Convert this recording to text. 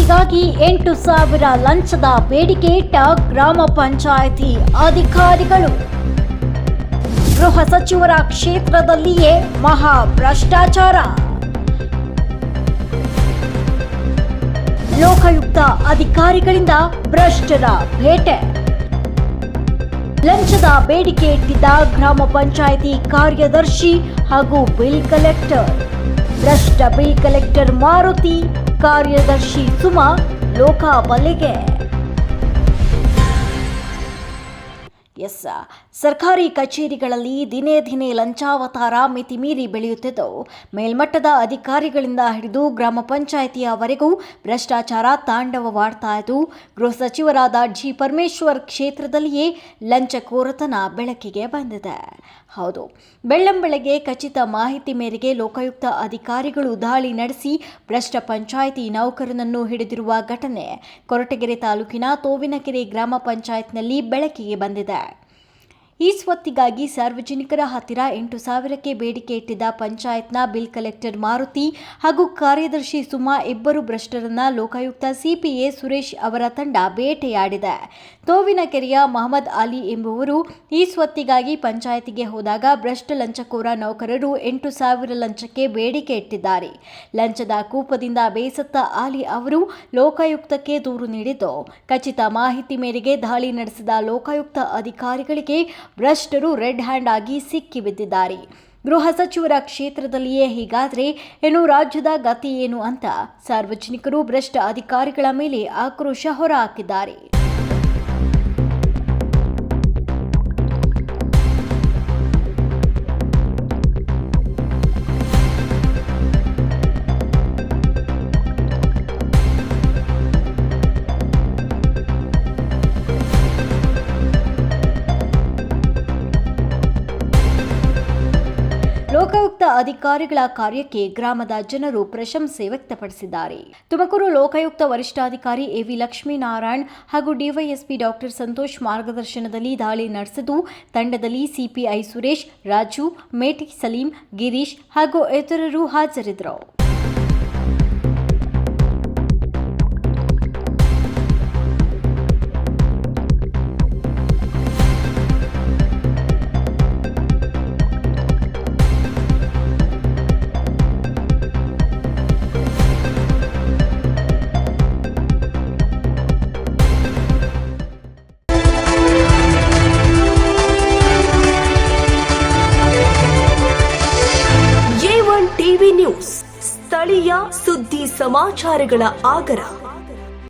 ಹೀಗಾಗಿ 8,000 ಲಂಚದ ಬೇಡಿಕೆ ಇಟ್ಟ ಗ್ರಾಮ ಪಂಚಾಯಿತಿ ಅಧಿಕಾರಿಗಳು. ಗೃಹ ಸಚಿವರ ಕ್ಷೇತ್ರದಲ್ಲಿಯೇ ಮಹಾ ಭ್ರಷ್ಟಾಚಾರ. ಲೋಕಾಯುಕ್ತ ಅಧಿಕಾರಿಗಳಿಂದ ಭ್ರಷ್ಟರ ಬೇಟೆ. ಲಂಚದ ಬೇಡಿಕೆ ಇಟ್ಟಿದ್ದ ಗ್ರಾಮ ಪಂಚಾಯಿತಿ ಕಾರ್ಯದರ್ಶಿ ಹಾಗೂ ಬಿಲ್ ಕಲೆಕ್ಟರ್. ಭ್ರಷ್ಟ ಬಿಲ್ ಕಲೆಕ್ಟರ್ ಮಾರುತಿ, ಕಾರ್ಯದರ್ಶಿ ಸುಮಾ ಲೋಕಾಬಲೆಗೆ. ಸರ್ಕಾರಿ ಕಚೇರಿಗಳಲ್ಲಿ ದಿನೇ ದಿನೇ ಲಂಚಾವತಾರ ಮಿತಿಮೀರಿ ಬೆಳೆಯುತ್ತಿದ್ದು, ಮೇಲ್ಮಟ್ಟದ ಅಧಿಕಾರಿಗಳಿಂದ ಹಿಡಿದು ಗ್ರಾಮ ಪಂಚಾಯಿತಿಯವರೆಗೂ ಭ್ರಷ್ಟಾಚಾರ ತಾಂಡವವಾಡ್ತಾ ಇದ್ದು, ಗೃಹ ಸಚಿವರಾದ ಜಿ ಪರಮೇಶ್ವರ್ ಕ್ಷೇತ್ರದಲ್ಲಿಯೇ ಲಂಚಕೋರತನ ಬೆಳಕಿಗೆ ಬಂದಿದೆ. ಹೌದು, ಬೆಳ್ಳಂಬೆಳಗ್ಗೆ ಖಚಿತ ಮಾಹಿತಿ ಮೇರೆಗೆ ಲೋಕಾಯುಕ್ತ ಅಧಿಕಾರಿಗಳು ದಾಳಿ ನಡೆಸಿ ಭ್ರಷ್ಟ ಪಂಚಾಯಿತಿ ನೌಕರನನ್ನು ಹಿಡಿದಿರುವ ಘಟನೆ ಕೊರಟಗೆರೆ ತಾಲೂಕಿನ ತೋವಿನಕೆರೆ ಗ್ರಾಮ ಪಂಚಾಯತ್ನಲ್ಲಿ ಬೆಳಕಿಗೆ ಬಂದಿದೆ. ಈ ಸ್ವತ್ತಿಗಾಗಿ ಸಾರ್ವಜನಿಕರ ಹತ್ತಿರ 8,000ಕ್ಕೆ ಬೇಡಿಕೆ ಇಟ್ಟಿದ್ದ ಪಂಚಾಯತ್ನ ಬಿಲ್ ಕಲೆಕ್ಟರ್ ಮಾರುತಿ ಹಾಗೂ ಕಾರ್ಯದರ್ಶಿ ಸುಮಾ ಇಬ್ಬರು ಭ್ರಷ್ಟರನ್ನ ಲೋಕಾಯುಕ್ತ ಸಿಪಿಎ ಸುರೇಶ್ ಅವರ ತಂಡ ಬೇಟೆಯಾಡಿದೆ. ತೋವಿನಕೆರೆಯ ಮಹಮ್ಮದ್ ಅಲಿ ಎಂಬುವರು ಈ ಸ್ವತ್ತಿಗಾಗಿ ಪಂಚಾಯತಿಗೆ ಹೋದಾಗ ಭ್ರಷ್ಟ ಲಂಚಕೋರ ನೌಕರರು 8,000 ಲಂಚಕ್ಕೆ ಬೇಡಿಕೆ ಇಟ್ಟಿದ್ದಾರೆ. ಲಂಚದ ಕೂಪದಿಂದ ಬೇಸತ್ತ ಅಲಿ ಅವರು ಲೋಕಾಯುಕ್ತಕ್ಕೆ ದೂರು ನೀಡಿದ್ದು, ಖಚಿತ ಮಾಹಿತಿ ಮೇರೆಗೆ ದಾಳಿ ನಡೆಸಿದ ಲೋಕಾಯುಕ್ತ ಅಧಿಕಾರಿಗಳಿಗೆ ಭ್ರಷ್ಟರು ರೆಡ್ ಹ್ಯಾಂಡ್ ಆಗಿ ಸಿಕ್ಕಿಬಿದ್ದಿದ್ದಾರೆ. ಗೃಹ ಸಚಿವರ ಕ್ಷೇತ್ರದಲ್ಲಿಯೇ ಹೀಗಾದರೆ ಇನ್ನು ರಾಜ್ಯದ ಗತಿ ಏನು ಅಂತ ಸಾರ್ವಜನಿಕರು ಭ್ರಷ್ಟ ಅಧಿಕಾರಿಗಳ ಮೇಲೆ ಆಕ್ರೋಶ ಹೊರಹಾಕಿದ್ದಾರೆ. ಲೋಕಾಯುಕ್ತ ಅಧಿಕಾರಿಗಳ ಕಾರ್ಯಕ್ಕೆ ಗ್ರಾಮದ ಜನರು ಪ್ರಶಂಸೆ ವ್ಯಕ್ತಪಡಿಸಿದ್ದಾರೆ. ತುಮಕೂರು ಲೋಕಾಯುಕ್ತ ವರಿಷ್ಠಾಧಿಕಾರಿ ಎವಿ ಲಕ್ಷ್ಮೀನಾರಾಯಣ್ ಹಾಗೂ ಡಿವೈಎಸ್ಪಿ ಡಾಕ್ಟರ್ ಸಂತೋಷ್ ಮಾರ್ಗದರ್ಶನದಲ್ಲಿ ದಾಳಿ ನಡೆಸಿದ್ದು, ತಂಡದಲ್ಲಿ ಸಿಪಿಐ ಸುರೇಶ್, ರಾಜು, ಮೇಟಿ ಸಲೀಂ, ಗಿರೀಶ್ ಹಾಗೂ ಇತರರು ಹಾಜರಿದ್ದರು. ಟಿವಿ ನ್ಯೂಸ್, ಸ್ಥಳೀಯ ಸುದ್ದಿ ಸಮಾಚಾರಗಳ ಆಗರ.